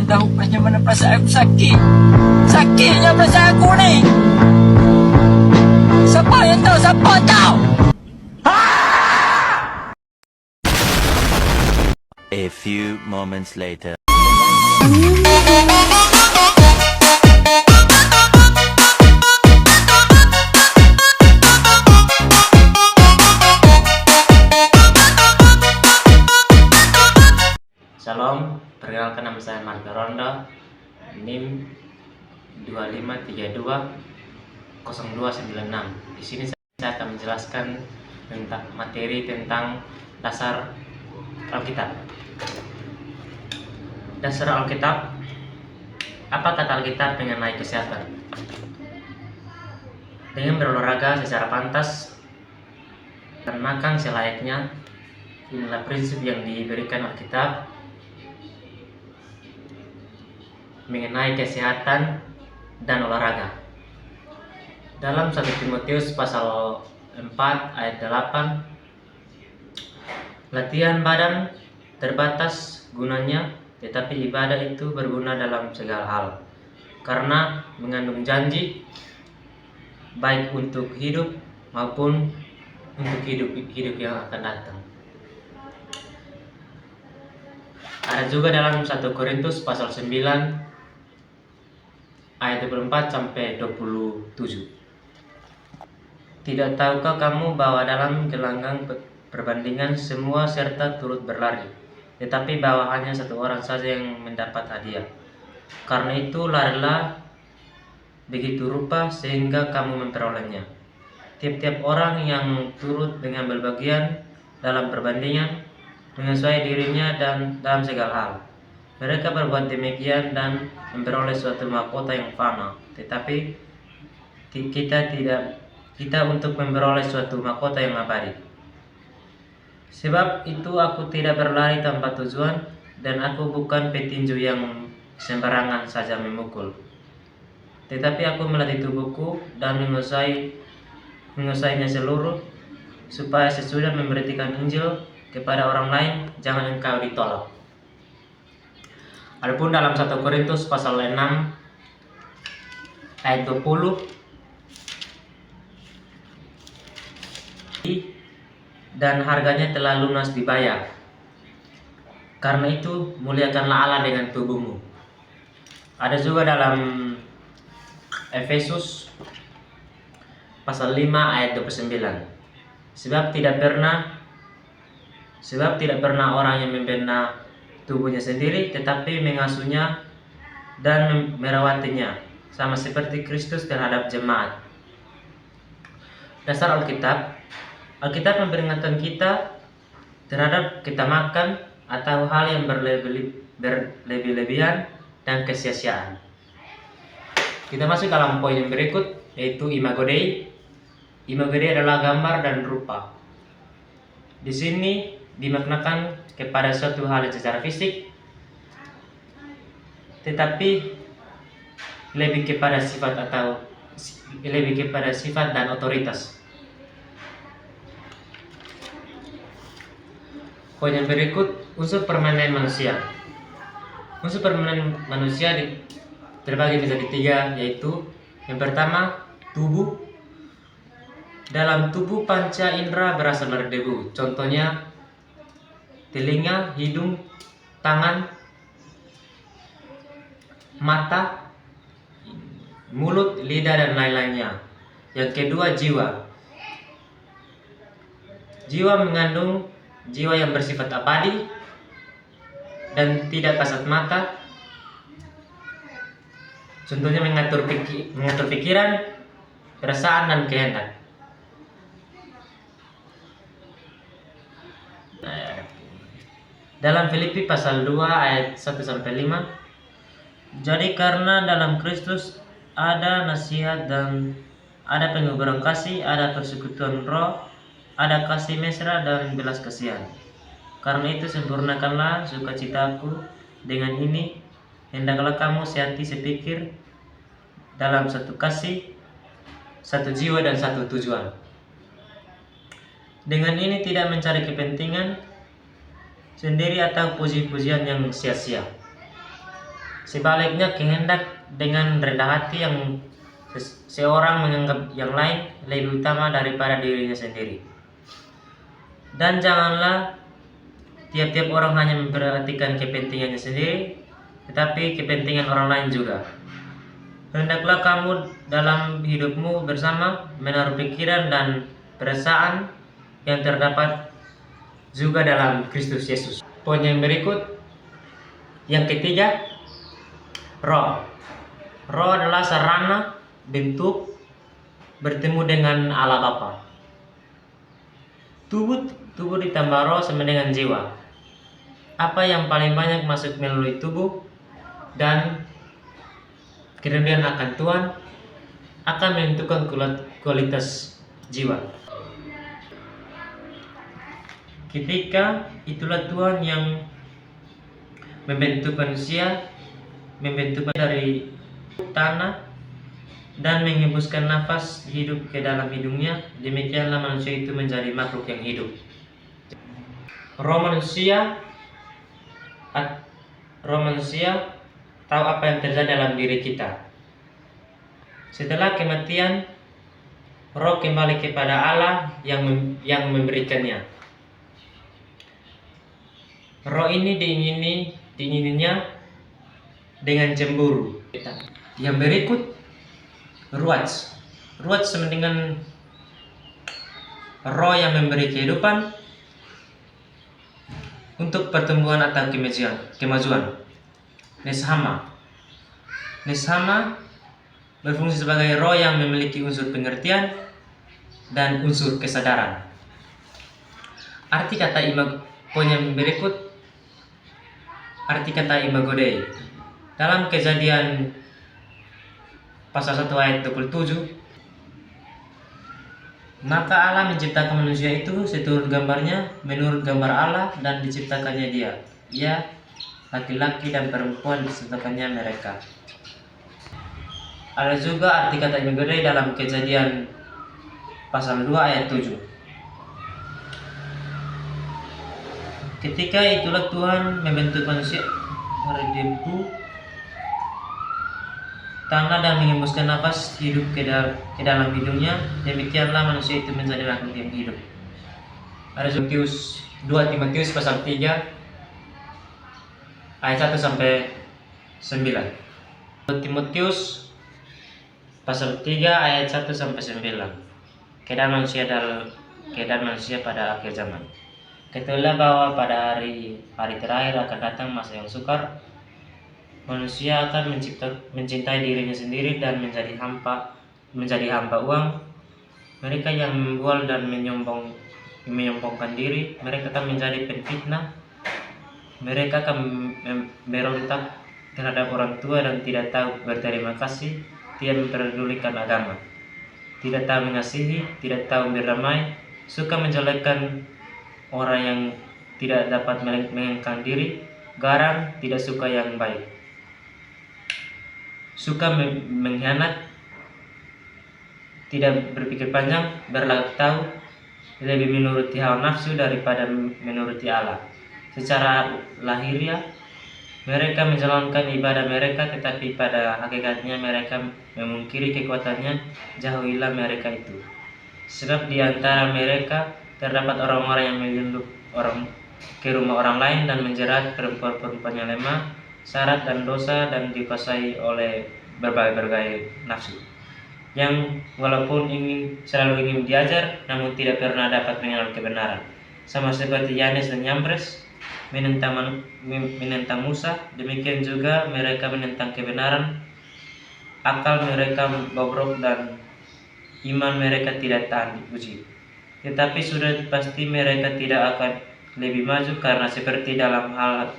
tahu macam mana perasaan aku sakit. Sakitnya perasaan aku ni. Siapa yang tahu? Siapa tahu? A few moments later. Shalom, perkenalkan nama saya Marga Ronda, NIM 25320296. Di sini saya akan menjelaskan tentang materi tentang dasar Alkitab. Dasar Alkitab, apa kata Alkitab mengenai kesehatan? Dengan berolahraga secara pantas dan makan selayaknya, inilah prinsip yang diberikan Alkitab mengenai kesehatan dan olahraga. Dalam 1 Timotius pasal 4 ayat 8, latihan badan terbatas gunanya, tetapi ibadah itu berguna dalam segala hal, karena mengandung janji baik untuk hidup maupun untuk hidup yang akan datang. Ada juga dalam 1 Korintus pasal 9 ayat 24 sampai 27. Tidak tahukah kamu bahwa dalam gelanggang perbandingan semua serta turut berlari, tetapi bahwa hanya satu orang saja yang mendapat hadiah. Karena itu larilah begitu rupa sehingga kamu memperolehnya. Tiap-tiap orang yang turut dengan berbagian dalam perbandingan menyesuaikan dirinya dan dalam segala hal. Mereka berbuat demikian dan memperoleh suatu mahkota yang fana, tetapi kita untuk memperoleh suatu mahkota yang abadi. Sebab itu aku tidak berlari tanpa tujuan, dan aku bukan petinju yang sembarangan saja memukul. Tetapi aku melatih tubuhku dan menguasainya seluruh, supaya sesudah memberitakan Injil kepada orang lain, jangan engkau ditolak. Adapun dalam 1 Korintus pasal 6 ayat 20, dan harganya telah lunas dibayar. Karena itu muliakanlah Allah dengan tubuhmu. Ada juga dalam Efesus pasal 5 ayat 29. Sebab tidak pernah orang yang membina tubuhnya sendiri, tetapi mengasuhnya dan merawatinya, sama seperti Kristus terhadap jemaat. Dasar Alkitab memperingatkan kita terhadap kita makan atau hal yang berlebih-lebihan dan kesia-siaan. Kita masuk dalam poin yang berikut, yaitu Imago Dei. Imago Dei adalah gambar dan rupa. Di sini dimaknakan kepada suatu hal secara fisik, tetapi lebih kepada sifat dan otoritas. Poin yang berikut, unsur permanen manusia. Unsur permanen manusia terbagi menjadi 3, yaitu yang pertama, tubuh. Dalam tubuh panca indera berasal dari debu. Contohnya telinga, hidung, tangan, mata, mulut, lidah, dan lain-lainnya. Yang kedua, jiwa. Jiwa mengandung jiwa yang bersifat abadi dan tidak kasat mata. Contohnya mengatur pikiran, perasaan, dan kehendak. Dalam Filipi pasal 2 ayat 1-5, jadi karena dalam Kristus ada nasihat dan ada penguburan kasih, ada persekutuan roh, ada kasih mesra dan belas kasihan. Karena itu sempurnakanlah sukacitaku dengan ini, hendaklah kamu sehati sepikir dalam satu kasih, satu jiwa, dan satu tujuan. Dengan ini tidak mencari kepentingan sendiri atau puji-pujian yang sia-sia. Sebaliknya, kehendak dengan rendah hati yang seorang menganggap yang lain lebih utama daripada dirinya sendiri. Dan janganlah tiap-tiap orang hanya memperhatikan kepentingannya sendiri, tetapi kepentingan orang lain juga. Hendaklah kamu dalam hidupmu bersama menaruh pikiran dan perasaan yang terdapat juga dalam Kristus Yesus. Poin yang berikut, yang ketiga, roh. Roh adalah sarana bentuk bertemu dengan Allah Bapa. Tubuh ditambah roh sama dengan jiwa. Apa yang paling banyak masuk melalui tubuh dan kemudian akan Tuhan akan menentukan kualitas jiwa. Ketika itulah Tuhan yang membentuk manusia, membentuk dari tanah dan menghembuskan nafas hidup ke dalam hidungnya, demikianlah manusia itu menjadi makhluk yang hidup. Roh manusia tahu apa yang terjadi dalam diri kita. Setelah kematian, roh kembali kepada Allah yang memberikannya. Roh ini diingininya dengan cemburu. Yang berikut, ruach. Ruach sama dengan roh yang memberi kehidupan untuk pertumbuhan atau kemajuan. Neshama berfungsi sebagai roh yang memiliki unsur pengertian dan unsur kesadaran. Arti kata poin yang berikut, arti kata imago Dei. Dalam Kejadian pasal 1 ayat 27, maka Allah menciptakan manusia itu seturut gambarnya, menurut gambar Allah, dan diciptakannya dia. Ia laki-laki dan perempuan diciptakannya mereka. Ada juga arti kata imago Dei dalam Kejadian pasal 2 ayat 7. Ketika itulah Tuhan membentuk manusia dari debu tanah dan menghembuskan nafas hidup ke dalam hidungnya, demikianlah manusia itu menjadi makhluk yang hidup. Ada 2 Timotius pasal 3 ayat 1 sampai 9. 2 Timotius pasal 3 ayat 1 sampai 9. Keadaan manusia pada akhir zaman. Ketahuilah bahwa pada hari terakhir akan datang masa yang sukar. Manusia akan mencintai dirinya sendiri dan menjadi hamba uang. Mereka yang membual dan menyombongkan diri, mereka akan menjadi penfitnah. Mereka akan memberontak terhadap orang tua dan tidak tahu berterima kasih, tidak memperdulikan agama, tidak tahu mengasihi, tidak tahu berdamai, suka menjelekkan orang yang tidak dapat mengengkang diri, garang, tidak suka yang baik, suka mengkhianat, tidak berpikir panjang, berlaku tahu, lebih menuruti hawa nafsu daripada menuruti Allah. Secara lahiriah mereka menjalankan ibadah mereka, tetapi pada hakikatnya mereka memungkiri kekuatannya. Jauhilah mereka itu, sebab di antara mereka terdapat orang-orang yang menyelundup ke rumah orang lain dan menjerat perempuan-perempuan yang lemah, syarat dan dosa, dan dikuasai oleh berbagai nafsu, yang walaupun selalu ingin diajar, namun tidak pernah dapat mengenal kebenaran. Sama seperti Yanes dan Yambres menentang Musa, demikian juga mereka menentang kebenaran. Akal mereka bobrok dan iman mereka tidak tahan diuji. Tetapi sudah pasti mereka tidak akan lebih maju, karena seperti dalam hal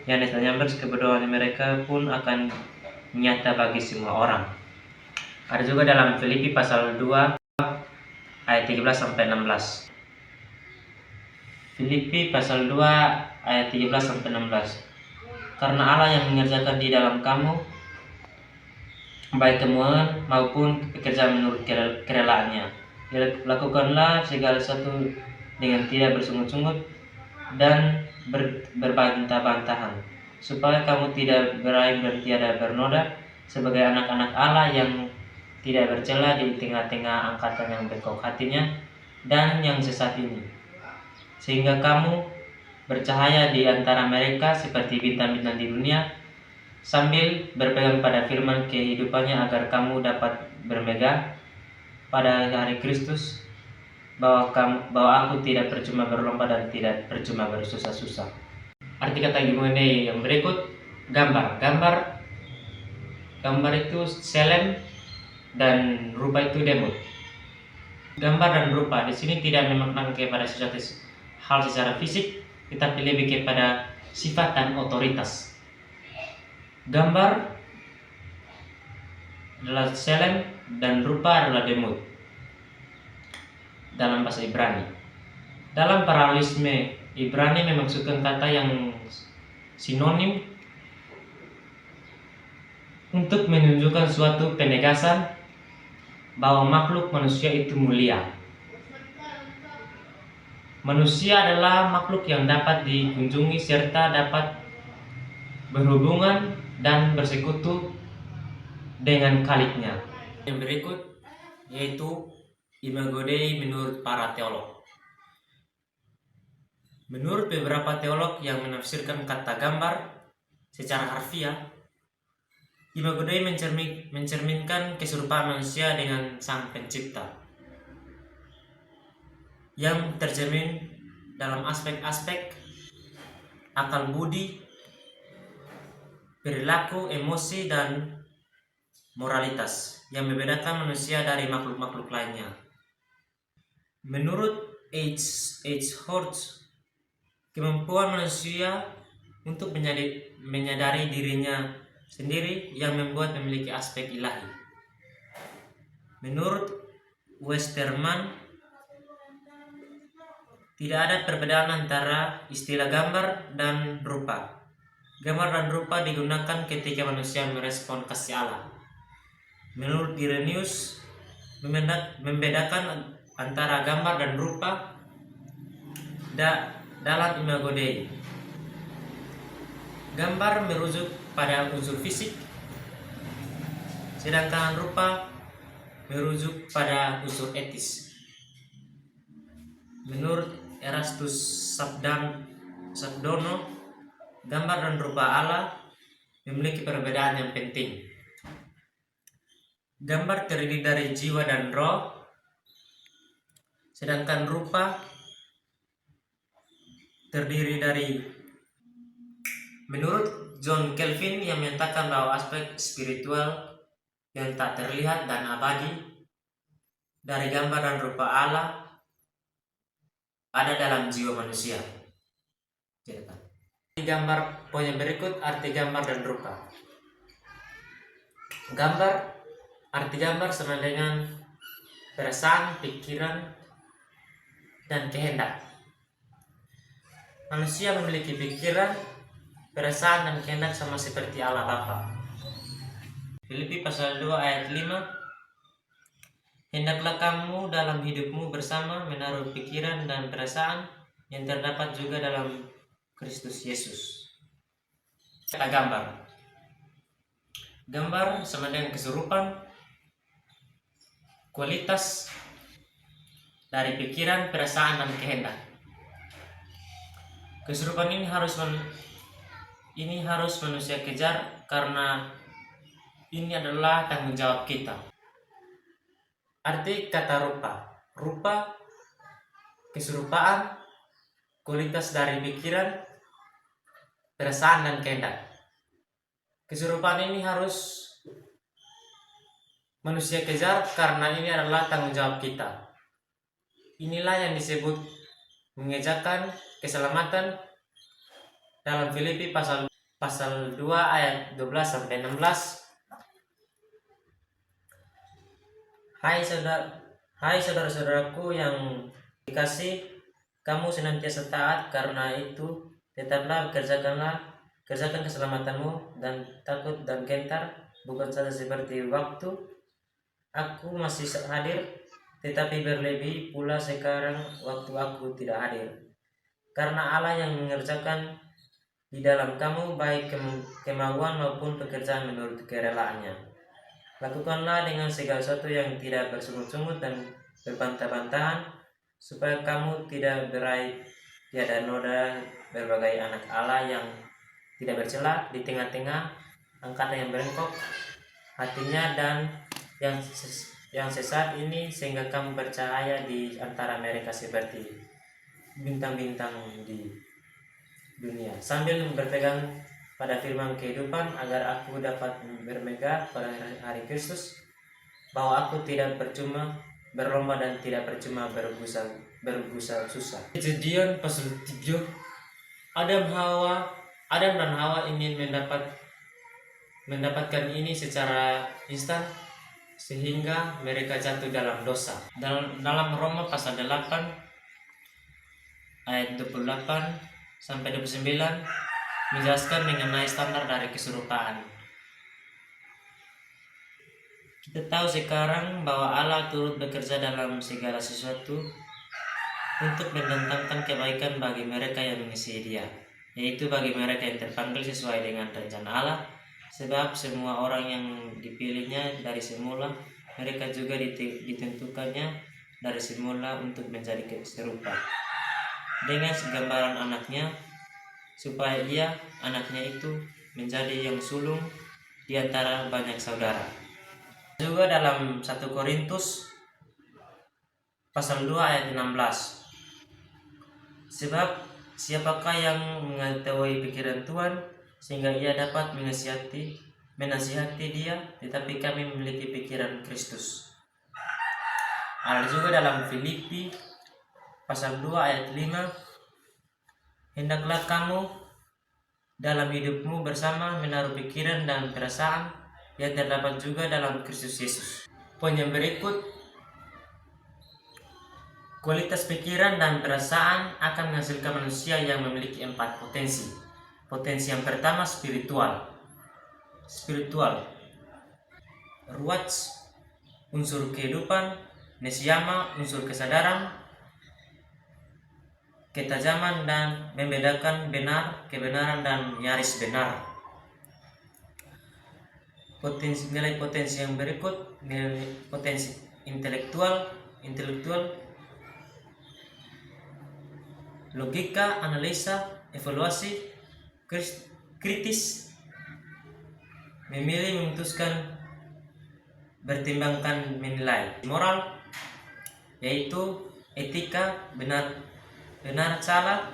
Yanes dan Yambres, kebodohan mereka pun akan nyata bagi semua orang. Ada juga dalam Filipi pasal 2 ayat 13 sampai 16. Filipi pasal 2 ayat 13 sampai 16. Karena Allah yang mengerjakan di dalam kamu baik kemauan maupun pekerjaan menurut kerelaannya. Lakukanlah segala sesuatu dengan tidak bersungut-sungut dan berbantah-bantahan, supaya kamu tidak beraib dan tiada bernoda, sebagai anak-anak Allah yang tidak bercela di tengah-tengah angkatan yang bengkok hatinya dan yang sesat ini, sehingga kamu bercahaya di antara mereka seperti bintang-bintang di dunia, sambil berpegang pada firman kehidupannya, agar kamu dapat bermegah pada hari Kristus, bahwa aku tidak percuma berlomba dan tidak percuma bersusah-susah. Arti kata gimana yang berikut: gambar itu selem dan rupa itu demut. Gambar dan rupa di sini tidak memaknakan kepada sesuatu hal secara fisik, tetapi lebih kepada sifat dan otoritas. Gambar adalah selem dan rupa adalah demut dalam bahasa Ibrani. Dalam paralelisme Ibrani memaksudkan kata yang sinonim untuk menunjukkan suatu penegasan bahwa makhluk manusia itu mulia. Manusia adalah makhluk yang dapat dikunjungi serta dapat berhubungan dan bersekutu dengan Khaliknya. Yang berikut yaitu imago Dei menurut para teolog. Menurut beberapa teolog yang menafsirkan kata gambar secara harfiah, imago Dei mencerminkan keserupaan manusia dengan Sang Pencipta, yang tercermin dalam aspek-aspek akal budi, perilaku, emosi, dan moralitas yang membedakan manusia dari makhluk-makhluk lainnya. Menurut H. Horst, kemampuan manusia untuk menyadari dirinya sendiri yang membuat memiliki aspek ilahi. Menurut Westermann, tidak ada perbedaan antara istilah gambar dan rupa. Gambar dan rupa digunakan ketika manusia merespon kasih Allah. Menurut Irenaeus, membedakan antara gambar dan rupa dalam imago Dei. Gambar merujuk pada unsur fisik, sedangkan rupa merujuk pada unsur etis. Menurut Erastus Sabdono, gambar dan rupa Allah memiliki perbedaan yang penting. Gambar terdiri dari jiwa dan roh, sedangkan rupa terdiri dari. Menurut John Calvin yang menyatakan bahwa aspek spiritual yang tak terlihat dan abadi dari gambar dan rupa Allah ada dalam jiwa manusia. Gambar poin yang berikut, arti gambar dan rupa. Arti gambar sama dengan perasaan, pikiran, dan kehendak. Manusia memiliki pikiran, perasaan, dan kehendak sama seperti Allah Bapa. Filipi pasal 2 ayat 5. Hendaklah kamu dalam hidupmu bersama menaruh pikiran dan perasaan yang terdapat juga dalam Kristus Yesus. Kata gambar sama dengan kesurupan, kualitas dari pikiran, perasaan, dan kehendak. Kesurupan ini harus manusia kejar karena ini adalah tanggung jawab kita. Arti kata rupa, keserupaan, kualitas dari pikiran, perasaan, dan kehendak. Keserupaan ini harus manusia kejar karena ini adalah tanggung jawab kita. Inilah yang disebut mengerjakan keselamatan dalam Filipi pasal 2 ayat 12 sampai 16. Hai saudara-saudaraku yang dikasih, kamu senantiasa taat, karena itu tetaplah kerjakan keselamatanmu dan takut dan gentar, bukan saja seperti waktu aku masih hadir, tetapi berlebih pula sekarang waktu aku tidak hadir. Karena Allah yang mengerjakan di dalam kamu, baik kemauan maupun pekerjaan menurut kerelaannya. Lakukanlah dengan segala sesuatu yang tidak bersungut-sungut dan berbantah-bantahan, supaya kamu tidak beraib tiada noda berbagai anak Allah yang tidak bercela di tengah-tengah angkatan yang berengkok hatinya dan yang sesat ini, sehingga kamu bercahaya di antara mereka seperti bintang-bintang di dunia, sambil berpegang pada firman kehidupan, agar aku dapat bermegah pada hari Kristus, bahwa aku tidak percuma berlomba dan tidak percuma berbusa susah. Kejadian pasal 3. Adam dan Hawa ingin mendapatkan ini secara instan, sehingga mereka jatuh dalam dosa. Dalam Roma pasal 8 ayat 28 sampai 29 menjelaskan mengenai standar dari keserupaan. Kita tahu sekarang bahwa Allah turut bekerja dalam segala sesuatu untuk mendatangkan kebaikan bagi mereka yang mengasihi Dia, yaitu bagi mereka yang terpanggil sesuai dengan rencana Allah. Sebab semua orang yang dipilihnya dari semula, mereka juga ditentukannya dari semula untuk menjadi serupa dengan segambaran anaknya, supaya ia, anaknya itu, menjadi yang sulung di antara banyak saudara. Juga dalam 1 Korintus pasal 2 ayat 16. Sebab siapakah yang mengetahui pikiran Tuhan sehingga ia dapat menasihati dia, tetapi kami memiliki pikiran Kristus. Ada juga dalam Filipi pasal 2 ayat 5. Hendaklah kamu dalam hidupmu bersama menaruh pikiran dan perasaan yang terdapat juga dalam Kristus Yesus. Poin yang berikut, kualitas pikiran dan perasaan akan menghasilkan manusia yang memiliki 4 potensi. Potensi yang pertama spiritual. Ruach, unsur kehidupan. Nesiama, unsur kesadaran, ketajaman dan membedakan kebenaran dan nyaris benar. Nilai potensi yang berikut, nilai potensi intelektual, logika, analisa, evaluasi, kritis, memilih, memutuskan, bertimbangkan, menilai. Moral, yaitu etika, benar salah,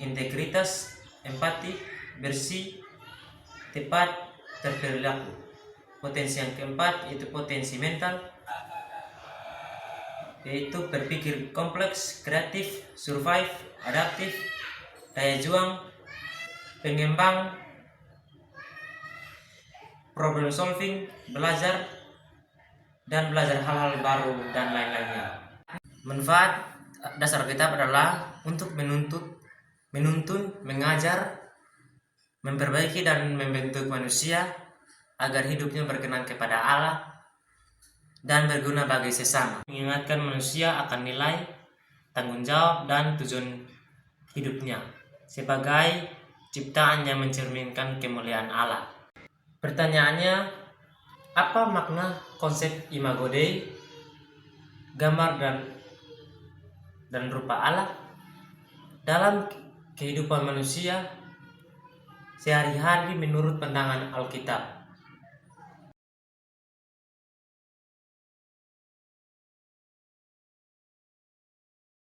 integritas, empati, bersih, tepat, terperilaku. Potensi yang keempat yaitu potensi mental, yaitu berpikir kompleks, kreatif, survive, adaptif, daya juang, pengembang, problem solving, belajar hal-hal baru dan lain-lainnya. Manfaat dasar kitab adalah untuk menuntun, mengajar, memperbaiki dan membentuk manusia agar hidupnya berkenan kepada Allah dan berguna bagi sesama. Mengingatkan manusia akan nilai, tanggung jawab dan tujuan hidupnya sebagai ciptaan yang mencerminkan kemuliaan Allah. Pertanyaannya, apa makna konsep Imago Dei, gambar dan rupa Allah dalam kehidupan manusia sehari-hari menurut pandangan Alkitab?